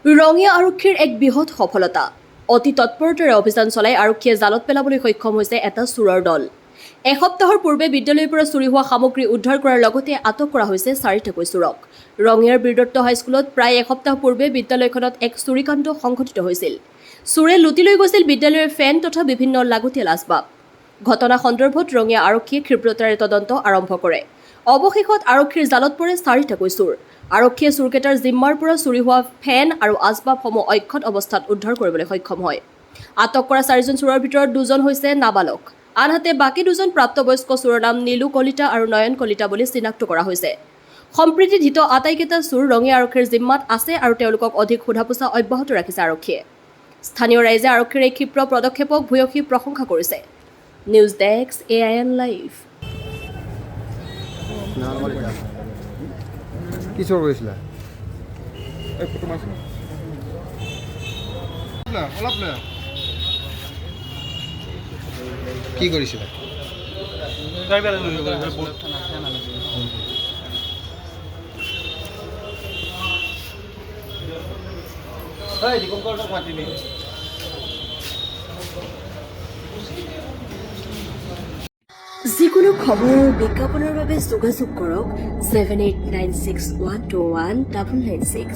ৰঙিয়া আৰক্ষীৰ এক বৃহৎ সফলতা। অতি তৎপৰতাৰে অভিযান চলাই আৰক্ষীয়ে জালত পেলাবলৈ সক্ষম হৈছে এটা চোৰৰ দল। এসপ্তাহৰ পূৰ্বে বিদ্যালয়ৰ পৰা চুৰি হোৱা সামগ্ৰী উদ্ধাৰ কৰাৰ লগতে আটক কৰা হৈছে 4টাকৈ চোৰক। ৰঙিয়াৰ বীৰদত্ত হাইস্কুলত প্ৰায় এসপ্তাহ পূৰ্বে বিদ্যালয়খনত এক চুৰিকাণ্ড সংঘটিত হৈছিল। চোৰে লুটি লৈ গৈছিল বিদ্যালয়ৰ ফেন তথা বিভিন্ন লাগতিয়াল আচবাব। ঘটনা সন্দৰ্ভত ৰঙিয়া আৰক্ষীয়ে ক্ষীপ্ৰতাৰে তদন্ত আৰম্ভ কৰে। অৱশেষত আৰক্ষীৰ জালত পৰে 4টাকৈ চোৰ। আৰক্ষীয়ে চোৰকেইটাৰ জিম্মাৰ পৰা চুৰি হোৱা ফেন আৰু আচবাবসমূহ অক্ষত অৱস্থাত উদ্ধাৰ কৰিবলৈ সক্ষম হয়। আটক কৰা 4জন চোৰৰ ভিতৰত 2জন হৈছে নাবালক, আনহাতে বাকী 2জন প্ৰাপ্তবয়স্ক চোৰৰ নাম নীলু কলিতা আৰু নয়ন কলিতা বুলি চিনাক্ত কৰা হৈছে। সম্প্ৰীতি ধৃত আটাইকেইটা চোৰ ৰঙিয়া আৰক্ষীৰ জিম্মাত আছে আৰু তেওঁলোকক অধিক সোধা-পোছা অব্যাহত ৰাখিছে আৰক্ষীয়ে। স্থানীয় ৰাইজে আৰক্ষীৰ এই ক্ষীপ্ৰ পদক্ষেপক ভূয়সী প্ৰশংসা কৰিছে। News desk AIN live. কি চোৰ কৰিছিলা? কি কৰিছিলা? যিকোনো খবৰ আৰু বিজ্ঞাপনৰ বাবে যোগাযোগ কৰক 7896121996।